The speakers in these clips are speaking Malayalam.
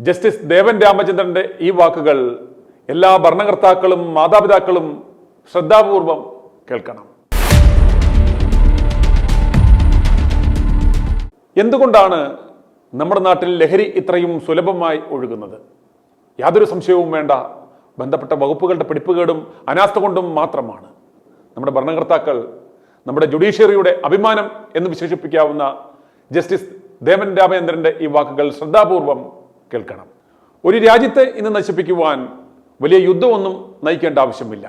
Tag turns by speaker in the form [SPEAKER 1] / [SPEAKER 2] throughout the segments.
[SPEAKER 1] ജസ്റ്റിസ് ദേവൻ രാമചന്ദ്രന്റെ ഈ വാക്കുകൾ എല്ലാ ഭരണകർത്താക്കളും മാതാപിതാക്കളും ശ്രദ്ധാപൂർവം കേൾക്കണം. എന്തുകൊണ്ടാണ് നമ്മുടെ നാട്ടിൽ ലഹരി ഇത്രയും സുലഭമായി ഒഴുകുന്നത്? യാതൊരു സംശയവും വേണ്ട, ബന്ധപ്പെട്ട വകുപ്പുകളുടെ പിടിപ്പുകേടും അനാസ്ഥ കൊണ്ടും മാത്രമാണ്. നമ്മുടെ ഭരണകർത്താക്കൾ, നമ്മുടെ ജുഡീഷ്യറിയുടെ അഭിമാനം എന്ന് വിശേഷിപ്പിക്കാവുന്ന ജസ്റ്റിസ് ദേവൻ രാമചന്ദ്രന്റെ ഈ വാക്കുകൾ ശ്രദ്ധാപൂർവം കേൾക്കണം. ഒരു രാജ്യത്തെ ഇന്ന് നശിപ്പിക്കുവാൻ വലിയ യുദ്ധമൊന്നും നയിക്കേണ്ട ആവശ്യമില്ല.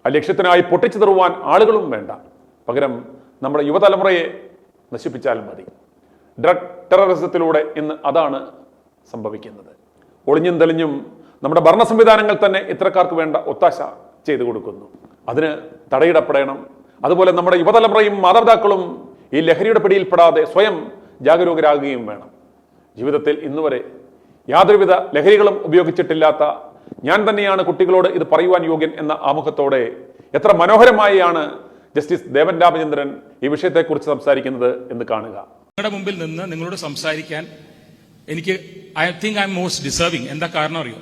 [SPEAKER 1] ആ ലക്ഷ്യത്തിനായി പൊട്ടിച്ചു തറുവാൻ ആളുകളും വേണ്ട. പകരം നമ്മുടെ യുവതലമുറയെ നശിപ്പിച്ചാൽ മതി. ഡ്രഗ് ടെററിസത്തിലൂടെ ഇന്ന് അതാണ് സംഭവിക്കുന്നത്. ഒളിഞ്ഞും തെളിഞ്ഞും നമ്മുടെ ഭരണ സംവിധാനങ്ങൾ തന്നെ ഇത്തരക്കാർക്ക് വേണ്ട ഒത്താശ ചെയ്തു കൊടുക്കുന്നു. അതിന് തടയിടപ്പെടണം. അതുപോലെ നമ്മുടെ യുവതലമുറയും മാതാപിതാക്കളും ഈ ലഹരിയുടെ പിടിയിൽപ്പെടാതെ സ്വയം ജാഗരൂകരാകുകയും വേണം. ജീവിതത്തിൽ ഇന്നുവരെ യാതൊരുവിധ ലഹരികളും ഉപയോഗിച്ചിട്ടില്ലാത്ത ഞാൻ തന്നെയാണ് കുട്ടികളോട് ഇത് പറയുവാൻ യോഗ്യൻ എന്ന ആമുഖത്തോടെ എത്ര മനോഹരമായാണ് ജസ്റ്റിസ് ദേവൻ രാമചന്ദ്രൻ ഈ വിഷയത്തെക്കുറിച്ച് സംസാരിക്കുന്നത് എന്ന് കാണുക.
[SPEAKER 2] നിങ്ങളുടെ മുമ്പിൽ നിന്ന് നിങ്ങളോട് സംസാരിക്കാൻ I think I am most deserving. എന്താ കാരണം അറിയോ?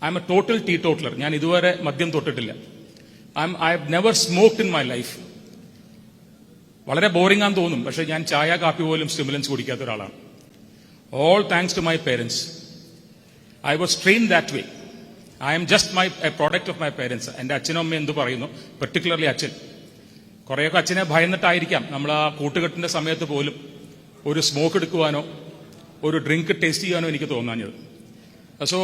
[SPEAKER 2] I am a total teetotaler. ഞാൻ ഇതുവരെ മദ്യം തൊട്ടിട്ടില്ല. I have never smoked in my life. വളരെ ബോറിംഗ് ആണെന്ന് തോന്നും, പക്ഷെ ഞാൻ ചായ കാപ്പി പോലും സ്റ്റിമുലൻസ് കുടിക്കാത്ത ഒരാളാണ്. All thanks to my parents. I was trained that way. I am just a product of my parents. എൻ്റെ അച്ഛനും അമ്മയും എന്ത് പറയുന്നു, പെർട്ടിക്കുലർലി അച്ഛൻ. കുറേയൊക്കെ അച്ഛനെ ഭയന്നിട്ടായിരിക്കാം നമ്മൾ ആ കൂട്ടുകെട്ടിന്റെ സമയത്ത് പോലും ഒരു സ്മോക്ക് എടുക്കുവാനോ ഒരു ഡ്രിങ്ക് ടേസ്റ്റ് ചെയ്യാനോ എനിക്ക് തോന്നാഞ്ഞത്. സോ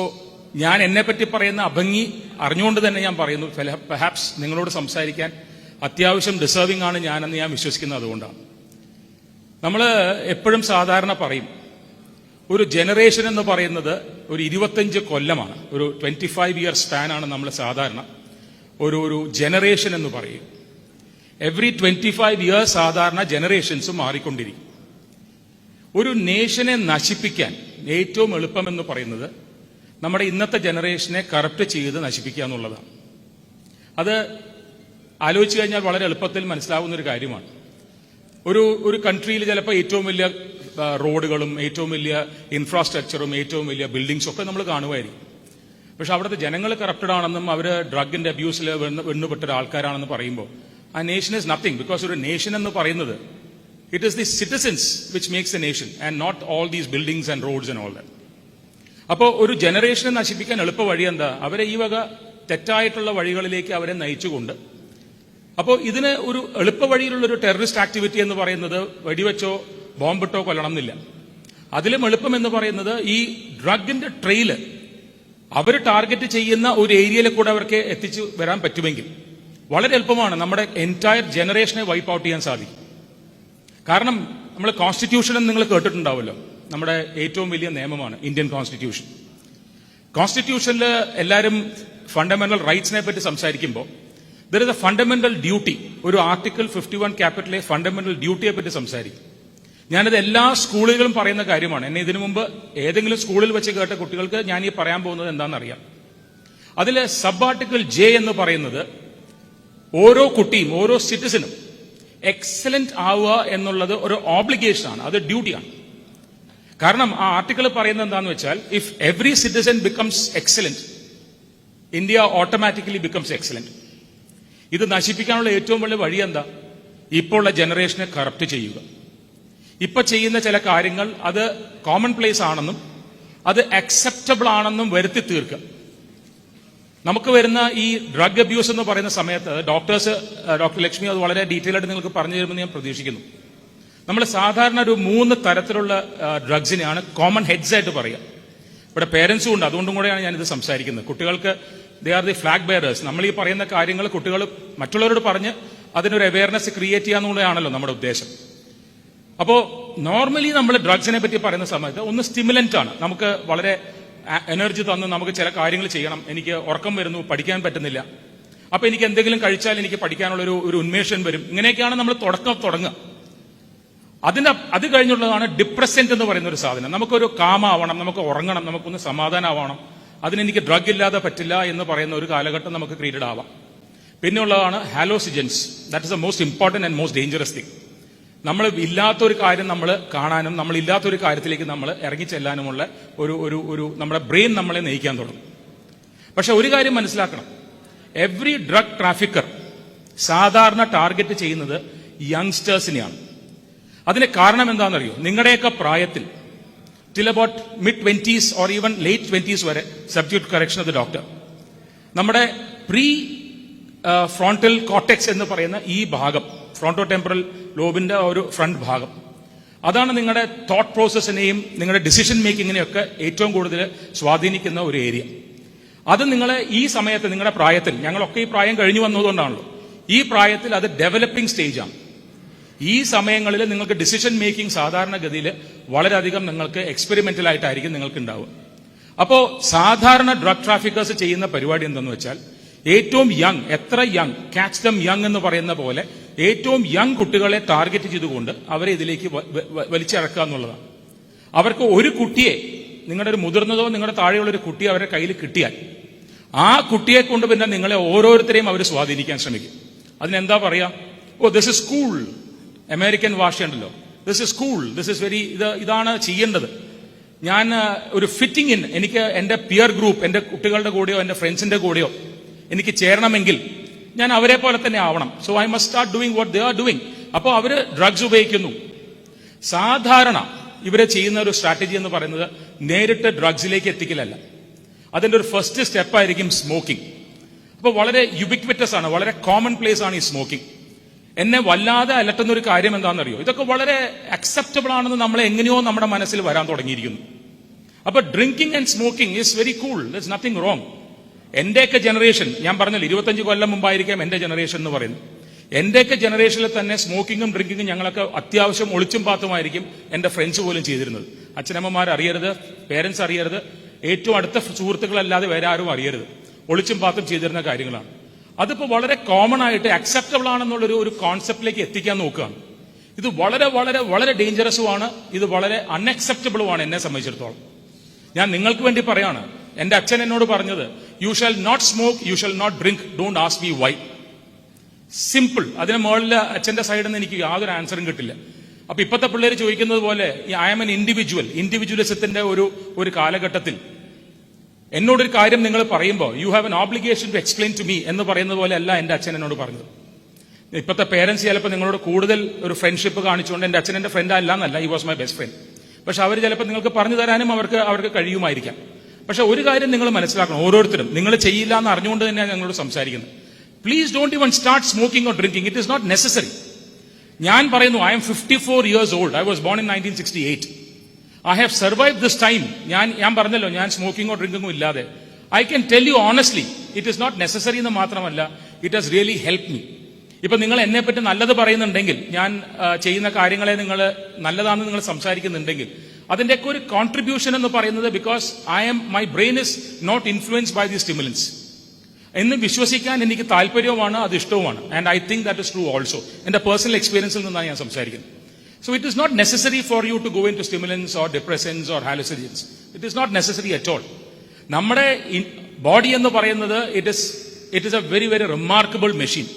[SPEAKER 2] ഞാൻ എന്നെപ്പറ്റി പറയുന്ന അഭംഗി അറിഞ്ഞുകൊണ്ട് തന്നെ ഞാൻ പറയുന്നു, പെർഹാപ്സ് നിങ്ങളോട് സംസാരിക്കാൻ അത്യാവശ്യം ഡിസേർവിംഗ് ആണ് ഞാനെന്ന് ഞാൻ വിശ്വസിക്കുന്നത് അതുകൊണ്ടാണ്. നമ്മൾ എപ്പോഴും സാധാരണ പറയും, ഒരു ജനറേഷൻ എന്ന് പറയുന്നത് ഒരു 25 കൊല്ലമാണ്. ഒരു 25 ഇയർ സ്പാനാണ് നമ്മൾ സാധാരണ ഒരു ജനറേഷൻ എന്ന് പറയും. എവറി 25 ഇയേഴ്സ് സാധാരണ ജനറേഷൻസ് മാറിക്കൊണ്ടിരിക്കും. ഒരു നേഷനെ നശിപ്പിക്കാൻ ഏറ്റവും എളുപ്പമെന്ന് പറയുന്നത് നമ്മുടെ ഇന്നത്തെ ജനറേഷനെ കറപ്റ്റ് ചെയ്ത് നശിപ്പിക്കുക എന്നുള്ളതാണ്. അത് ആലോചിച്ചു കഴിഞ്ഞാൽ വളരെ എളുപ്പത്തിൽ മനസ്സിലാവുന്ന ഒരു കാര്യമാണ്. ഒരു കൺട്രിയിൽ ചിലപ്പോൾ ഏറ്റവും വലിയ റോഡുകളും ഏറ്റവും വലിയ ഇൻഫ്രാസ്ട്രക്ചറും ഏറ്റവും വലിയ ബിൽഡിങ്സും ഒക്കെ നമ്മൾ കാണുമായിരിക്കും. പക്ഷെ അവിടുത്തെ ജനങ്ങൾ കറപ്റ്റഡ് ആണെന്നും അവർ ഡ്രഗിന്റെ അബ്യൂസിൽ വെണ്ണുപെട്ട ആൾക്കാരാണെന്ന് പറയുമ്പോൾ ആ നേഷൻ ഇസ് നത്തിങ്. ബിക്കോസ് ഒരു നേഷൻ എന്ന് പറയുന്നത് it is the citizens which makes a nation and not all these buildings and roads and all that. അപ്പോൾ ഒരു ജനറേഷനെ നശിപ്പിക്കാൻ എളുപ്പ വഴി എന്താ? അവരെ ഈ വക തെറ്റായിട്ടുള്ള വഴികളിലേക്ക് അവരെ നയിച്ചുകൊണ്ട്, അപ്പോൾ ഇതിന് ഒരു എളുപ്പ വഴിയിലുള്ള ഒരു ടെററിസ്റ്റ് ആക്ടിവിറ്റി എന്ന് പറയുന്നത് വെടിവെച്ചോ ബോംബിട്ടോ കൊല്ലണം എന്നില്ല. അതിലും എളുപ്പം എന്ന് പറയുന്നത് ഈ ഡ്രഗിന്റെ ട്രെയില് അവർ ടാർഗറ്റ് ചെയ്യുന്ന ഒരു ഏരിയയിൽ കൂടെ അവർക്ക് എത്തിച്ചു വരാൻ പറ്റുമെങ്കിൽ വളരെ എളുപ്പമാണ് നമ്മുടെ എൻറ്റയർ ജനറേഷനെ വൈപ്പ് ഔട്ട് ചെയ്യാൻ സാധിക്കും. കാരണം നമ്മൾ കോൺസ്റ്റിറ്റ്യൂഷൻ നിങ്ങൾ കേട്ടിട്ടുണ്ടാവുമല്ലോ, നമ്മുടെ ഏറ്റവും വലിയ നിയമമാണ് ഇന്ത്യൻ കോൺസ്റ്റിറ്റ്യൂഷൻ. കോൺസ്റ്റിറ്റ്യൂഷനിൽ എല്ലാവരും ഫണ്ടമെന്റൽ റൈറ്റ്സിനെ പറ്റി സംസാരിക്കുമ്പോൾ there is A fundamental duty. ഒരു ആർട്ടിക്കിൾ 51 ക്യാപിറ്റലെ ഫണ്ടമെന്റൽ ഡ്യൂട്ടിയെ പറ്റി സംസാരിക്കും. ഞാനത് എല്ലാ സ്കൂളുകളും പറയുന്ന കാര്യമാണ്. എന്നെ ഇതിനു മുമ്പ് ഏതെങ്കിലും സ്കൂളിൽ വെച്ച് കേട്ട കുട്ടികൾക്ക് ഞാൻ ഈ പറയാൻ പോകുന്നത് എന്താണെന്നറിയാം. അതിലെ സബ് ആർട്ടിക്കിൾ ജെ എന്ന് പറയുന്നത് ഓരോ കുട്ടിയും ഓരോ സിറ്റിസനും എക്സലന്റ് ആവുക എന്നുള്ളത് ഒരു ഓബ്ലിഗേഷനാണ്, അത് ഡ്യൂട്ടിയാണ്. കാരണം ആ ആർട്ടിക്കിൾ പറയുന്നത് എന്താണെന്ന് വെച്ചാൽ, if every citizen becomes excellent, India automatically becomes excellent. ഇത് നശിപ്പിക്കാനുള്ള ഏറ്റവും വലിയ വഴി എന്താ? ഇപ്പോൾ ഉള്ള ജനറേഷനെ കറപ്റ്റ് ചെയ്യുക. ഇപ്പൊ ചെയ്യുന്ന ചില കാര്യങ്ങൾ അത് കോമൺ പ്ലേസ് ആണെന്നും അത് അക്സെപ്റ്റബിൾ ആണെന്നും വരുത്തി തീർക്കുക. നമുക്ക് വരുന്ന ഈ ഡ്രഗ് അബ്യൂസ് എന്ന് പറയുന്ന സമയത്ത് ഡോക്ടർ ലക്ഷ്മി അത് വളരെ ഡീറ്റെയിൽ ആയിട്ട് നിങ്ങൾക്ക് പറഞ്ഞു തരുമെന്ന് ഞാൻ പ്രതീക്ഷിക്കുന്നു. നമ്മൾ സാധാരണ ഒരു 3 തരത്തിലുള്ള ഡ്രഗ്സിനെയാണ് കോമൺ ഹെഡ്സ് ആയിട്ട് പറയുക. ഇവിടെ പേരൻസും ഉണ്ട്, അതുകൊണ്ടും കൂടെയാണ് ഞാനിത് സംസാരിക്കുന്നത്. കുട്ടികൾക്ക് they are the flag bearers. നമ്മൾ ഈ പറയുന്ന കാര്യങ്ങൾ കുട്ടികൾ മറ്റുള്ളവരോട് പറഞ്ഞ് അതിനൊരു അവയർനെസ് ക്രിയേറ്റ് ചെയ്യാന്നുള്ളതാണല്ലോ നമ്മുടെ ഉദ്ദേശം. അപ്പോൾ നോർമലി നമ്മൾ ഡ്രഗ്സിനെ പറ്റി പറയുന്ന സമയത്ത് ഒന്ന് സ്റ്റിമുലന്റ് ആണ്, നമുക്ക് വളരെ എനർജി തന്ന് നമുക്ക് ചില കാര്യങ്ങൾ ചെയ്യണം. എനിക്ക് ഉറക്കം വരുന്നു, പഠിക്കാൻ പറ്റുന്നില്ല, അപ്പൊ എനിക്ക് എന്തെങ്കിലും കഴിച്ചാൽ എനിക്ക് പഠിക്കാനുള്ള ഒരു ഉന്മേഷം വരും. ഇങ്ങനെയൊക്കെയാണ് നമ്മൾ തുടങ്ങുക. അത് കഴിഞ്ഞുള്ളതാണ് ഡിപ്രസന്റ് എന്ന് പറയുന്ന ഒരു സാധനം. നമുക്കൊരു കാമാവണം, നമുക്ക് ഉറങ്ങണം, നമുക്കൊന്ന് സമാധാനമാവണം, അതിനെനിക്ക് ഡ്രഗ് ഇല്ലാതെ പറ്റില്ല എന്ന് പറയുന്ന ഒരു കാലഘട്ടം നമുക്ക് ക്രിയേറ്റഡ് ആവാം. പിന്നെയുള്ളതാണ് hallucinogens. That is the most important and most dangerous thing. നമ്മൾ ഇല്ലാത്തൊരു കാര്യം നമ്മൾ കാണാനും നമ്മൾ ഇല്ലാത്തൊരു കാര്യത്തിലേക്ക് നമ്മൾ ഇറങ്ങിച്ചെല്ലാനുമുള്ള ഒരു നമ്മുടെ ബ്രെയിൻ നമ്മളെ നയിക്കാൻ തുടങ്ങും. പക്ഷെ ഒരു കാര്യം മനസ്സിലാക്കണം, എവറി ഡ്രഗ് ട്രാഫിക്കർ സാധാരണ ടാർഗറ്റ് ചെയ്യുന്നത് യങ്സ്റ്റേഴ്സിനെയാണ്. അതിന് കാരണം എന്താണെന്നറിയോ? നിങ്ങളുടെയൊക്കെ പ്രായത്തിൽ till about mid 20s or even late 20s വരെ, subject correction of the doctor, നമ്മുടെ പ്രീ ഫ്രോണ്ടൽ കോർട്ടെക്സ് എന്ന് പറയുന്ന ഈ ഭാഗം, ഫ്രോണ്ടോ ടെമ്പറൽ ലോബിന്റെ ഒരു ഫ്രണ്ട് ഭാഗം, അതാണ് നിങ്ങളുടെ തോട്ട് പ്രോസസ്സിനെയും നിങ്ങളുടെ ഡിസിഷൻ മേക്കിങ്ങിനെയൊക്കെ ഏറ്റവും കൂടുതൽ സ്വാധീനിക്കുന്ന ഒരു ഏരിയ. അത് നിങ്ങളെ ഈ സമയത്ത്, നിങ്ങളുടെ പ്രായത്തിൽ, ഞങ്ങളൊക്കെ ഈ പ്രായം കഴിഞ്ഞു വന്നതുകൊണ്ടാണല്ലോ, ഈ പ്രായത്തിൽ അത് ഡെവലപ്പിംഗ് സ്റ്റേജാണ്. ഈ സമയങ്ങളിൽ നിങ്ങൾക്ക് ഡിസിഷൻ മേക്കിംഗ് സാധാരണഗതിയിൽ വളരെയധികം നിങ്ങൾക്ക് എക്സ്പെരിമെന്റൽ ആയിട്ടായിരിക്കും നിങ്ങൾക്ക് ഉണ്ടാവുക. അപ്പോൾ സാധാരണ ഡ്രഗ് ട്രാഫിക്കേഴ്സ് ചെയ്യുന്ന പരിപാടി എന്തെന്ന് വെച്ചാൽ, ഏറ്റവും യങ്, എത്ര യങ്, ക്യാച്ച് ദം യങ് എന്ന് പറയുന്ന പോലെ ഏറ്റവും യങ് കുട്ടികളെ ടാർഗറ്റ് ചെയ്തുകൊണ്ട് അവരെ ഇതിലേക്ക് വലിച്ചിറക്കുക എന്നുള്ളതാണ്. അവർക്ക് ഒരു കുട്ടിയെ, നിങ്ങളുടെ ഒരു മുതിർന്നതോ നിങ്ങളുടെ താഴെയുള്ള ഒരു കുട്ടിയെ അവരുടെ കയ്യിൽ കിട്ടിയാൽ ആ കുട്ടിയെ കൊണ്ട് പിന്നെ നിങ്ങളെ ഓരോരുത്തരെയും അവർ സ്വാധീനിക്കാൻ ശ്രമിക്കും. അതിനെന്താ പറയാ? Oh, this is cool. American ഭാഷയുണ്ടല്ലോ, this is cool, this is very, ഇതാണ് ചെയ്യേണ്ടത്. ഞാൻ ഒരു ഫിറ്റിംഗ് ഇൻ, എനിക്ക് എന്റെ പിയർ ഗ്രൂപ്പ്, എന്റെ കുട്ടികളുടെ കൂടെയോ എന്റെ ഫ്രണ്ട്സിന്റെ കൂടെയോ എനിക്ക് ചേരണമെങ്കിൽ ഞാൻ അവരെ പോലെ തന്നെ ആവണം. So I must start doing what they are doing. അപ്പോൾ അവര് ഡ്രഗ്സ് ഉപയോഗിക്കുന്നു. സാധാരണ ഇവരെ ചെയ്യുന്ന ഒരു സ്ട്രാറ്റജി എന്ന് പറയുന്നത് നേരിട്ട് ഡ്രഗ്സിലേക്ക് എത്തിക്കലല്ല, അതിന്റെ ഒരു ഫസ്റ്റ് സ്റ്റെപ്പായിരിക്കും സ്മോക്കിംഗ്. അപ്പോൾ വളരെ യുബിക്വിറ്റസ് ആണ്, വളരെ കോമൺ പ്ലേസ് ആണ് ഈ സ്മോക്കിംഗ്. എന്നെ വല്ലാതെ അലട്ടുന്ന ഒരു കാര്യം എന്താണെന്നറിയോ? ഇതൊക്കെ വളരെ അക്സെപ്റ്റബിൾ ആണെന്ന് നമ്മളെ എങ്ങനെയോ നമ്മുടെ മനസ്സിൽ വരാൻ തുടങ്ങിയിരിക്കുന്നു. അപ്പൊ drinking and smoking is very cool, there is nothing wrong. എന്റെയൊക്കെ ജനറേഷൻ, ഞാൻ പറഞ്ഞല്ലോ 25 കൊല്ലം മുമ്പായിരിക്കാം എന്റെ ജനറേഷൻ എന്ന് പറയുന്നത്. എന്റെയൊക്കെ ജനറേഷനിൽ തന്നെ സ്മോക്കിങ്ങും ഡ്രിങ്കിങ്ങും ഞങ്ങളൊക്കെ അത്യാവശ്യം ഒളിച്ചും പാത്തുമായിരിക്കും എന്റെ ഫ്രണ്ട്സ് പോലും ചെയ്തിരുന്നത്. അച്ഛനമ്മമാർ അറിയരുത്, പേരൻസ് അറിയരുത്, ഏറ്റവും അടുത്ത സുഹൃത്തുക്കളല്ലാതെ വേറെ ആരും അറിയരുത്. ഒളിച്ചും പാത്തും ചെയ്തിരുന്ന കാര്യങ്ങളാണ്. അതിപ്പോ വളരെ കോമൺ ആയിട്ട് അക്സെപ്റ്റബിൾ ആണെന്നുള്ളൊരു കോൺസെപ്റ്റിലേക്ക് എത്തിക്കാൻ നോക്കുകയാണ്. ഇത് വളരെ വളരെ വളരെ ഡേഞ്ചറസുമാണ്, ഇത് വളരെ അൺഅക്സെപ്റ്റബിളുമാണ് എന്നെ സംബന്ധിച്ചിടത്തോളം. ഞാൻ നിങ്ങൾക്ക് വേണ്ടി പറയാണ്, എന്റെ അച്ഛൻ എന്നോട് പറഞ്ഞത്, you shall not smoke, you shall not drink, don't ask me why. Simple. അതിന് മുകളിൽ അച്ഛന്റെ സൈഡിൽ നിന്ന് എനിക്ക് യാതൊരു ആൻസറും കിട്ടില്ല. അപ്പൊ ഇപ്പോഴത്തെ പിള്ളേർ ചോദിക്കുന്നത് പോലെ, ഐ ആം എൻ ഇൻഡിവിജ്വലിസത്തിന്റെ ഒരു കാലഘട്ടത്തിൽ എന്നോടൊരു കാര്യം നിങ്ങൾ പറയുമ്പോൾ you have an obligation to explain to me എന്ന് പറയുന്നത് പോലെ അല്ല എന്റെ അച്ഛൻ എന്നോട് പറഞ്ഞത്. ഇപ്പോഴത്തെ പേരൻസ് ചിലപ്പോൾ നിങ്ങളോട് കൂടുതൽ ഒരു ഫ്രണ്ട്ഷിപ്പ് കാണിച്ചുകൊണ്ട്, എന്റെ അച്ഛൻ എന്റെ ഫ്രണ്ട് അല്ല എന്നല്ല, he was my best friend, പക്ഷെ അവർ ചിലപ്പോൾ നിങ്ങൾക്ക് പറഞ്ഞു തരാനും അവർക്ക് കഴിയുമായിരിക്കാം. പക്ഷെ ഒരു കാര്യം നിങ്ങൾ മനസ്സിലാക്കണം, ഓരോരുത്തരും നിങ്ങൾ ചെയ്യില്ല എന്ന് അറിഞ്ഞുകൊണ്ട് തന്നെയാണ് ഞങ്ങളോട് സംസാരിക്കുന്നത്. Please don't even start smoking or drinking, it is not necessary. ഞാൻ പറയുന്നു, I'm 54 years old, I was born in 1968. I have survived this time. ഞാൻ പറഞ്ഞല്ലോ, ഞാൻ സ്മോക്കിങ്ങോ ഡ്രിങ്കിങ്ങോ ഇല്ലാതെ. I can tell you honestly, it is not necessary എന്ന് മാത്രമല്ല, it has really helped me. ഇപ്പൊ നിങ്ങൾ എന്നെ പറ്റി നല്ലത് പറയുന്നുണ്ടെങ്കിൽ, ഞാൻ ചെയ്യുന്ന കാര്യങ്ങളെ നിങ്ങൾ നല്ലതാണെന്ന് നിങ്ങൾ സംസാരിക്കുന്നുണ്ടെങ്കിൽ, അതിന്റെയൊക്കെ ഒരു കോൺട്രിബ്യൂഷൻ എന്ന് പറയുന്നത് because my brain is not influenced by the stimulants എന്ന് വിശ്വസിക്കാൻ എനിക്ക് താല്പര്യവുമാണ്, അത് ഇഷ്ടവുമാണ്. And I think that is true also. എന്റെ പേഴ്സണൽ എക്സ്പീരിയൻസിൽ നിന്നാണ് ഞാൻ സംസാരിക്കുന്നത്. So it is not necessary for you to go into stimulants or depressants or hallucinogens. It is not necessary at all. നമ്മുടെ ബോഡി എന്ന് പറയുന്നത് it is a very very remarkable machine.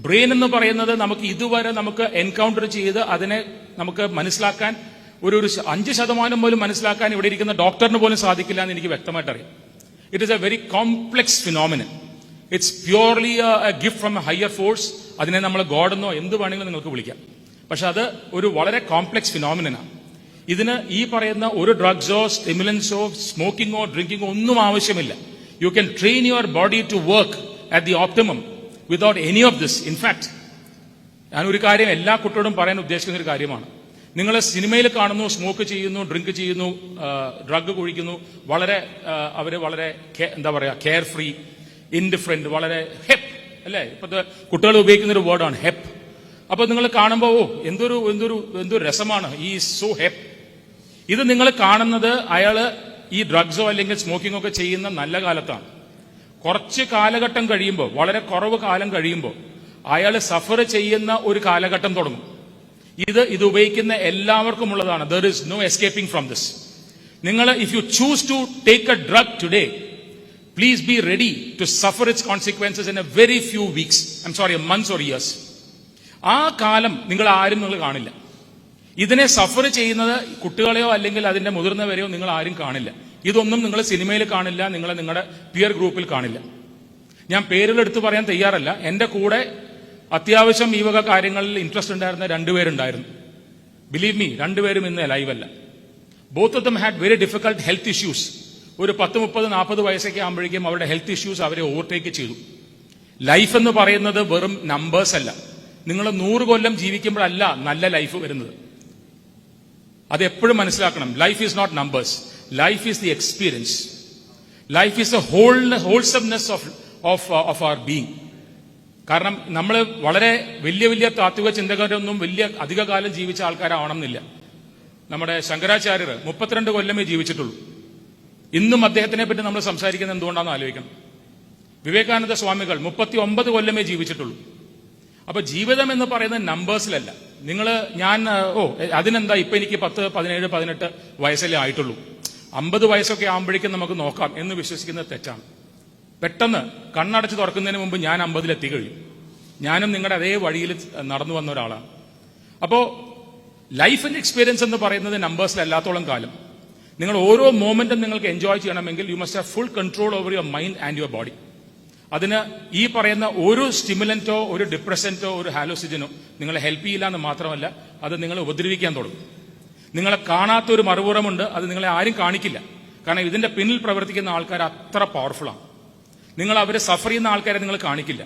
[SPEAKER 2] Brain എന്ന് പറയുന്നത് നമുക്ക് ഇതുവരെ നമുക്ക് എൻകൗണ്ടർ ചെയ്ത് അതിനെ നമുക്ക് മനസ്സിലാക്കാൻ ഒരു 5% പോലും മനസ്സിലാക്കാൻ ഇവിടെ ഇരിക്കുന്ന ഡോക്ടറിന് പോലും സാധിക്കില്ല എന്ന് എനിക്ക് വ്യക്തമായിട്ട് അറിയാം. It is a very complex phenomenon. It's purely a gift from a higher force. അതിനെ നമ്മൾ ഗോഡ് എന്നോ എന്ത് വേണമെങ്കിലും നിങ്ങൾക്ക് വിളിക്കാം. പക്ഷെ അത് ഒരു വളരെ കോംപ്ലക്സ് ഫിനോമിനനാണ്. ഇതിന് ഈ പറയുന്ന ഒരു ഡ്രഗ്സോ സ്റ്റിമുലൻസോ സ്മോക്കിങ്ങോ ഡ്രിങ്കിങ്ങോ ഒന്നും ആവശ്യമില്ല. You can train your body to work at the optimum without any of this. In fact ഞാനൊരു കാര്യം എല്ലാ കുട്ടിയോടും പറയാൻ ഉദ്ദേശിക്കുന്ന ഒരു കാര്യമാണ്. നിങ്ങൾ സിനിമയിൽ കാണുന്നു, സ്മോക്ക് ചെയ്യുന്നു, ഡ്രിങ്ക് ചെയ്യുന്നു, ഡ്രഗ് കുഴിക്കുന്നു, അവര് വളരെ എന്താ പറയാ, കെയർ ഫ്രീ, ഇൻഡിഫറന്റ്, വളരെ ഹെപ്പ് അല്ലേ? ഇപ്പോഴത്തെ കുട്ടികൾ ഉപയോഗിക്കുന്ന ഒരു വേർഡാണ് ഹെപ്പ്. അപ്പൊ നിങ്ങൾ കാണുമ്പോൾ എന്തൊരു രസമാണ്, ഈ സോ ഹെപ്പ്. ഇത് നിങ്ങൾ കാണുന്നത് അയാള് ഈ ഡ്രഗ്സോ അല്ലെങ്കിൽ സ്മോക്കിംഗ് ഒക്കെ ചെയ്യുന്ന നല്ല കാലത്താണ്. കുറച്ച് കാലഘട്ടം കഴിയുമ്പോൾ, വളരെ കുറവ് കാലം കഴിയുമ്പോൾ അയാൾ സഫർ ചെയ്യുന്ന ഒരു കാലഘട്ടം തുടങ്ങും. ഇത് ഉപയോഗിക്കുന്ന എല്ലാവർക്കും ഉള്ളതാണ്. There is no escaping from this. നിങ്ങൾ if you choose to take a drug today, please be ready to suffer its consequences in a very few weeks, I am sorry, months or years. ആ കാലം നിങ്ങൾ കാണില്ല. ഇതിനെ സഫർ ചെയ്യുന്നത് കുട്ടികളെയോ അല്ലെങ്കിൽ അതിന്റെ മുതിർന്നവരെയോ നിങ്ങൾ ആരും കാണില്ല. ഇതൊന്നും നിങ്ങൾ സിനിമയിൽ കാണില്ല, നിങ്ങളുടെ പിയർ ഗ്രൂപ്പിൽ കാണില്ല. ഞാൻ പേരുകൾ എടുത്തു പറയാൻ തയ്യാറല്ല. എന്റെ കൂടെ അത്യാവശ്യം ഈ വക കാര്യങ്ങളിൽ ഇൻട്രസ്റ്റ് ഉണ്ടായിരുന്ന രണ്ടുപേരുണ്ടായിരുന്നു. ബിലീവ് മീ, രണ്ടുപേരും ഇന്ന് ലൈവല്ല. Both of them had very difficult health issues. ഒരു 10, 30, 40 വയസ്സൊക്കെ ആകുമ്പോഴേക്കും അവരുടെ ഹെൽത്ത് ഇഷ്യൂസ് അവരെ ഓവർടേക്ക് ചെയ്തു. ലൈഫ് എന്ന് പറയുന്നത് വെറും നമ്പേഴ്സ് അല്ല. നിങ്ങൾ 100 കൊല്ലം ജീവിക്കുമ്പോഴല്ല നല്ല ലൈഫ് വരുന്നത്. അത് എപ്പോഴും മനസ്സിലാക്കണം. Life is not numbers, life is the experience. Life is the wholesomeness of our being. കാരണം നമ്മൾ വളരെ വലിയ താത്വിക ചിന്തകരൊന്നും വലിയ അധികകാലം ജീവിച്ച ആൾക്കാരാവണമെന്നില്ല. നമ്മുടെ ശങ്കരാചാര്യർ 32 കൊല്ലമേ ജീവിച്ചിട്ടുള്ളൂ. ഇന്നും അദ്ദേഹത്തിനെ പറ്റി നമ്മൾ സംസാരിക്കുന്നത് എന്തുകൊണ്ടാണെന്ന് ആലോചിക്കണം. വിവേകാനന്ദ സ്വാമികൾ 39 കൊല്ലമേ ജീവിച്ചിട്ടുള്ളൂ. അപ്പൊ ജീവിതം എന്ന് പറയുന്നത് നമ്പേഴ്സിലല്ല. അതിനെന്താ ഇപ്പൊ എനിക്ക് 10, 17, 18 വയസ്സല്ലേ ആയിട്ടുള്ളൂ, 50 വയസ്സൊക്കെ ആകുമ്പോഴേക്കും നമുക്ക് നോക്കാം എന്ന് വിശ്വസിക്കുന്നത് തെറ്റാണ്. പെട്ടെന്ന് കണ്ണടച്ച് തുറക്കുന്നതിന് മുമ്പ് ഞാൻ 50 എത്തി കഴിയും. ഞാനും നിങ്ങളുടെ അതേ വഴിയിൽ നടന്നു വന്ന ഒരാളാണ്. അപ്പോ ലൈഫിന്റെ എക്സ്പീരിയൻസ് എന്ന് പറയുന്നത് നമ്പേഴ്സിലല്ലാത്തോളം കാലം നിങ്ങൾ ഓരോ മോമെന്റും നിങ്ങൾക്ക് എൻജോയ് ചെയ്യണമെങ്കിൽ you must have full control over your mind and your body. അതിന് ഈ പറയുന്ന ഒരു സ്റ്റിമുലന്റോ ഒരു ഡിപ്രസന്റോ ഒരു ഹാലോസിജനോ നിങ്ങളെ ഹെൽപ്പ് ചെയ്യില്ല എന്ന് മാത്രമല്ല, അത് നിങ്ങളെ ഉപദ്രവിക്കാൻ തുടങ്ങും. നിങ്ങളെ കാണാത്തൊരു മറുപുറമുണ്ട്, അത് നിങ്ങളെ ആരും കാണിക്കില്ല. കാരണം ഇതിന്റെ പിന്നിൽ പ്രവർത്തിക്കുന്ന ആൾക്കാർ അത്ര പവർഫുള്ളാണ്. നിങ്ങൾ അവരെ സഫർ ചെയ്യുന്ന ആൾക്കാരെ നിങ്ങൾ കാണിക്കില്ല.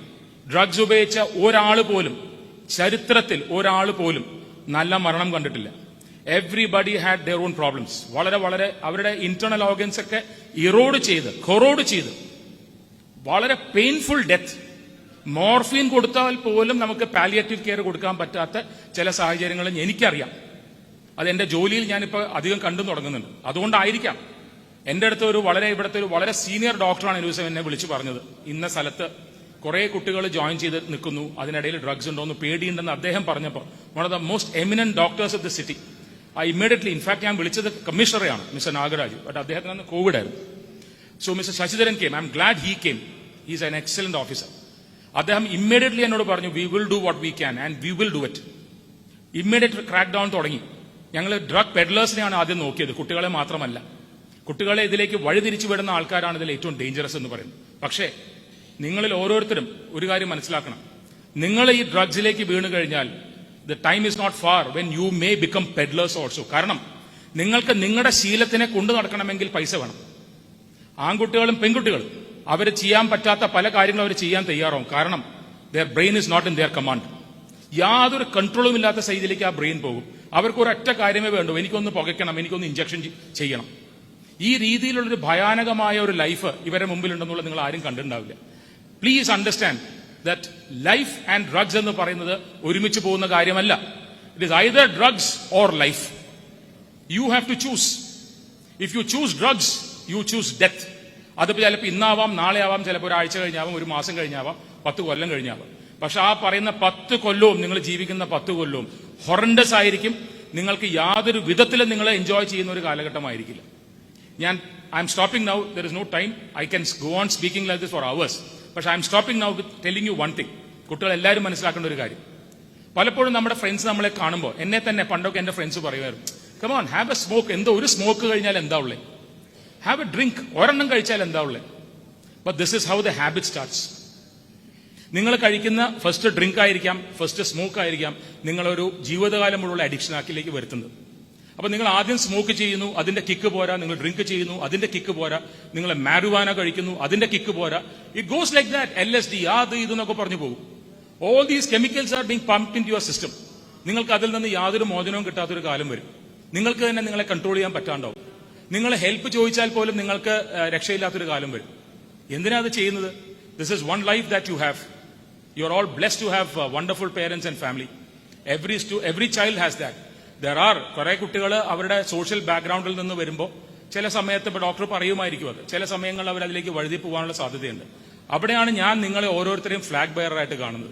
[SPEAKER 2] ഡ്രഗ്സ് ഉപയോഗിച്ച ഒരാൾ പോലും, ചരിത്രത്തിൽ ഒരാൾ പോലും നല്ല മരണം കണ്ടിട്ടില്ല. Everybody had their own problems. വളരെ അവരുടെ ഇന്റേണൽ ഓർഗൻസ് ഒക്കെ കൊറോഡ് ചെയ്ത് വളരെ പെയിൻഫുൾ ഡെത്ത്. മോർഫിൻ കൊടുത്താൽ പോലും നമുക്ക് പാലിയേറ്റീവ് കെയർ കൊടുക്കാൻ പറ്റാത്ത ചില സാഹചര്യങ്ങളും എനിക്കറിയാം. അത് എന്റെ ജോലിയിൽ ഞാനിപ്പോൾ അധികം കണ്ടു തുടങ്ങുന്നുണ്ട്. അതുകൊണ്ടായിരിക്കാം എന്റെ അടുത്ത് ഇവിടുത്തെ ഒരു വളരെ സീനിയർ ഡോക്ടറാണ് ഒരു ദിവസം എന്നെ വിളിച്ചു പറഞ്ഞത്, ഇന്ന സ്ഥലത്ത് കുറെ കുട്ടികൾ ജോയിൻ ചെയ്ത് നിൽക്കുന്നു, അതിനിടയിൽ ഡ്രഗ്സ് ഉണ്ടോന്ന് പേടിയുണ്ടെന്ന് അദ്ദേഹം പറഞ്ഞപ്പോൾ one of the most eminent doctors of the city, immediately, in fact ഞാൻ വിളിച്ചത് കമ്മീഷണറെയാണ്, മിസ്റ്റർ നാഗരാജ്. ബട്ട് അദ്ദേഹത്തിന് അന്ന് കോവിഡ് ആയിരുന്നു. So mister Sasidharan came. I M GLAAD he came. He is an excellent officer. അദ്ദേഹം ഇമ്മീഡിയറ്റ്ലി എന്നോട് പറഞ്ഞു, we will do what we can and we will do it. Immediate crack down തുടങ്ങി. ഞങ്ങൾ ഡ്രഗ് പെഡ്ലേഴ്സിനെയാണ് ആദ്യം നോക്കിയത്, കുട്ടികളെ മാത്രമല്ല. കുട്ടികളെ ഇതിലേക്ക് വഴിതിരിച്ചു വിടുന്ന ആൾക്കാരാണ് ഇതിൽ ഏറ്റവും ഡേഞ്ചറസ് എന്ന് പറയുന്നത്. പക്ഷേ നിങ്ങളിൽ ഓരോരുത്തരും ഒരു കാര്യം മനസ്സിലാക്കണം. നിങ്ങൾ ഈ ഡ്രഗ്സിലേക്ക് വീണു കഴിഞ്ഞാൽ the time is not far when you may become peddlers also. കാരണം നിങ്ങൾക്ക് നിങ്ങളുടെ ശീലത്തിനെ കൊണ്ടു നടക്കണമെങ്കിൽ പൈസ വേണം. ആൺകുട്ടികളും പെൺകുട്ടികളും അവർ ചെയ്യാൻ പറ്റാത്ത പല കാര്യങ്ങളും അവർ ചെയ്യാൻ തയ്യാറാവും. കാരണം their brain is not in their command. യാതൊരു കൺട്രോളും ഇല്ലാത്ത സൈഡിലേക്ക് ആ ബ്രെയിൻ പോകും. അവർക്ക് ഒരൊറ്റ കാര്യമേ വേണ്ടൂ, എനിക്കൊന്ന് പുകയ്ക്കണം, എനിക്കൊന്ന് ഇഞ്ചക്ഷൻ ചെയ്യണം. ഈ രീതിയിലുള്ളൊരു ഭയാനകമായ ഒരു ലൈഫ് ഇവരുടെ മുമ്പിലുണ്ടെന്നുള്ളത് നിങ്ങൾ ആരും കണ്ടിട്ടുണ്ടാവില്ല. Please understand that life and drugs എന്ന് പറയുന്നത് ഒരുമിച്ച് പോകുന്ന കാര്യമല്ല. It is either drugs or life. You have to choose. If you choose drugs you choose death. അതിപ്പോൾ ചിലപ്പോൾ ഇന്നാവാം, നാളെ ആവാം, ചിലപ്പോൾ ഒരാഴ്ച കഴിഞ്ഞാവാം, ഒരു മാസം കഴിഞ്ഞാവാം, 10 കൊല്ലം കഴിഞ്ഞാവാം. പക്ഷെ ആ പറയുന്ന 10 കൊല്ലവും നിങ്ങൾ ജീവിക്കുന്ന 10 കൊല്ലവും ഹൊറണ്ടസ് ആയിരിക്കും. നിങ്ങൾക്ക് യാതൊരു വിധത്തിലും നിങ്ങൾ എൻജോയ് ചെയ്യുന്ന ഒരു കാലഘട്ടമായിരിക്കില്ല. I am stopping now. There is no time. I can go on speaking like this for hours. പക്ഷെ I am stopping now with telling you one thing. കുട്ടികൾ എല്ലാവരും മനസ്സിലാക്കേണ്ട ഒരു കാര്യം, പലപ്പോഴും നമ്മുടെ ഫ്രണ്ട്സ് നമ്മളെ കാണുമ്പോൾ, എന്നെ തന്നെ പണ്ടൊക്കെ എന്റെ ഫ്രണ്ട്സ് പറയുമായിരുന്നു, come on have a smoke. എന്തോ ഒരു സ്മോക്ക് കഴിഞ്ഞാൽ എന്താ ഉള്ളേ? Have a drink. ഒരെണ്ണം കഴിച്ചാൽ എന്താ ഉള്ളേ? But this is how the habit starts. നിങ്ങൾ കഴിക്കുന്ന ഫസ്റ്റ് ഡ്രിങ്ക് ആയിരിക്കാം, ഫസ്റ്റ് സ്മോക്ക് ആയിരിക്കാം നിങ്ങളൊരു ജീവിതകാലം മുഴുവൻ അഡിക്ഷൻ ആക്കിലേക്ക് വരുത്തുന്നത്. അപ്പൊ നിങ്ങൾ ആദ്യം സ്മോക്ക് ചെയ്യുന്നു, അതിന്റെ കിക്ക് പോരാ. നിങ്ങൾ ഡ്രിങ്ക് ചെയ്യുന്നു, അതിന്റെ കിക്ക് പോരാ. നിങ്ങൾ മാരിവാന കഴിക്കുന്നു, അതിന്റെ കിക്ക് പോരാ. It goes like that. LSD അത് ഇതെന്നൊക്കെ പറഞ്ഞു പോകും. All these chemicals are being pumped in your system. നിങ്ങൾക്ക് അതിൽ നിന്ന് യാതൊരു മോചനവും കിട്ടാത്തൊരു കാലം വരും. നിങ്ങൾക്ക് തന്നെ നിങ്ങളെ കൺട്രോൾ ചെയ്യാൻ പറ്റാണ്ടാവും. നിങ്ങൾ ഹെൽപ്പ് ചോദിച്ചാൽ പോലും നിങ്ങൾക്ക് രക്ഷയില്ലാത്തൊരു കാലം വരും. എന്തിനാ അത് ചെയ്യുന്നത്? This is one life that you have. You are all blessed to have wonderful parents and family. Every child has that. കുറെ കുട്ടികൾ അവരുടെ സോഷ്യൽ ബാക്ക്ഗ്രൗണ്ടിൽ നിന്ന് വരുമ്പോൾ ചില സമയത്ത് ഇപ്പോൾ ഡോക്ടർ പറയുമായിരിക്കും, അത് ചില സമയങ്ങളിൽ അവർ അതിലേക്ക് വഴുതി പോകാനുള്ള സാധ്യതയുണ്ട്. അവിടെയാണ് ഞാൻ നിങ്ങളെ ഓരോരുത്തരെയും ഫ്ലാഗ് ബെയറായിട്ട് കാണുന്നത്.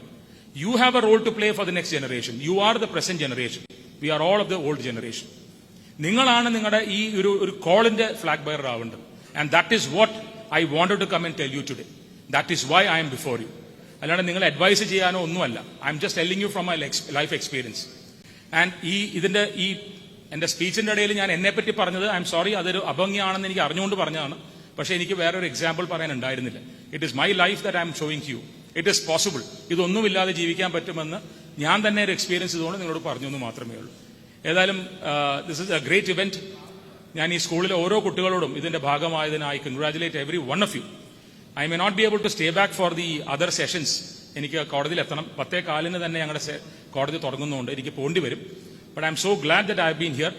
[SPEAKER 2] You have a role to play for the next generation. You are the present generation. We are all of the old generation. നിങ്ങളാണ് നിങ്ങളുടെ ഈ ഒരു കോളിന്റെ ഫ്ലാഗ് ബെയർ ആവേണ്ടത്. And that is what I wanted to come and tell you today. That is why I am before you. അല്ലാണ്ട് നിങ്ങൾ അഡ്വൈസ് ചെയ്യാനോ ഒന്നുമല്ല. I am just telling you from my life experience. And എൻ്റെ സ്പീച്ചിന്റെ ഇടയിൽ ഞാൻ എന്നെപ്പറ്റി പറഞ്ഞത് ഐ എം സോറി, അതൊരു അഭംഗിയാണെന്ന് എനിക്ക് അറിഞ്ഞുകൊണ്ട് പറഞ്ഞതാണ്. പക്ഷേ എനിക്ക് വേറൊരു എക്സാമ്പിൾ പറയാൻ ഉണ്ടായിരുന്നില്ല. It is my life that I am showing you. It is possible. ഇതൊന്നുമില്ലാതെ ജീവിക്കാൻ പറ്റുമെന്ന് ഞാൻ തന്നെ ഒരു എക്സ്പീരിയൻസ് ചെയ്തുകൊണ്ട് നിങ്ങളോട് പറഞ്ഞു എന്ന് മാത്രമേ ഉള്ളൂ. ഏതായാലും this is a great event. ഞാൻ ഈ സ്കൂളിലെ ഓരോ കുട്ടികളോടും ഇതിന്റെ ഭാഗമായതിനായി congratulate every one of you. I may not be able to stay back for the other sessions. എനിക്ക് കോടതിയിൽ എത്തണം. 10:15 തന്നെ ഞങ്ങളുടെ കോടതി തുടങ്ങുന്നതുകൊണ്ട് എനിക്ക് പോണ്ടി വരും. But I am so glad that I have been here.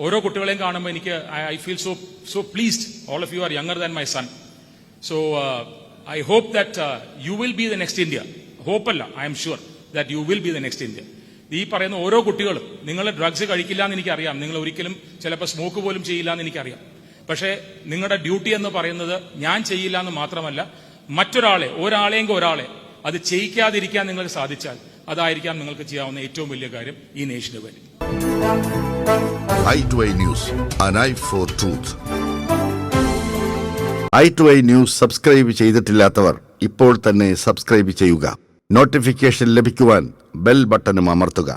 [SPEAKER 2] ഓരോ കുട്ടികളെയും കാണുമ്പോൾ എനിക്ക് I feel so pleased. All of you are younger than my son. So I hope that you will be the next India. ഹോപ്പല്ല, I am sure that you will be the next India. ഈ പറയുന്ന ഓരോ കുട്ടികളും, നിങ്ങൾ ഡ്രഗ്സ് കഴിക്കില്ല എന്ന് എനിക്കറിയാം, നിങ്ങൾ ഒരിക്കലും ചിലപ്പോൾ സ്മോക്ക് പോലും ചെയ്യില്ല എന്ന് എനിക്കറിയാം. പക്ഷേ നിങ്ങളുടെ ഡ്യൂട്ടി എന്ന് പറയുന്നത് ഞാൻ ചെയ്യില്ല എന്ന് മാത്രമല്ല, ഒരാളെങ്കിൽ ഒരാളെ അത് ചെയ്യിക്കാതിരിക്കാൻ നിങ്ങൾക്ക് സാധിച്ചാൽ അതായിരിക്കാം നിങ്ങൾക്ക് ചെയ്യാവുന്ന ഏറ്റവും വലിയ കാര്യം ഈ നേഷന് വേണ്ടി.
[SPEAKER 3] i2i News, an eye for truth. i2i News subscribe ചെയ്തിട്ടില്ലാത്തവർ ഇപ്പോൾ തന്നെ സബ്സ്ക്രൈബ് ചെയ്യുക. നോട്ടിഫിക്കേഷൻ ലഭിക്കുവാൻ ബെൽ ബട്ടണും അമർത്തുക.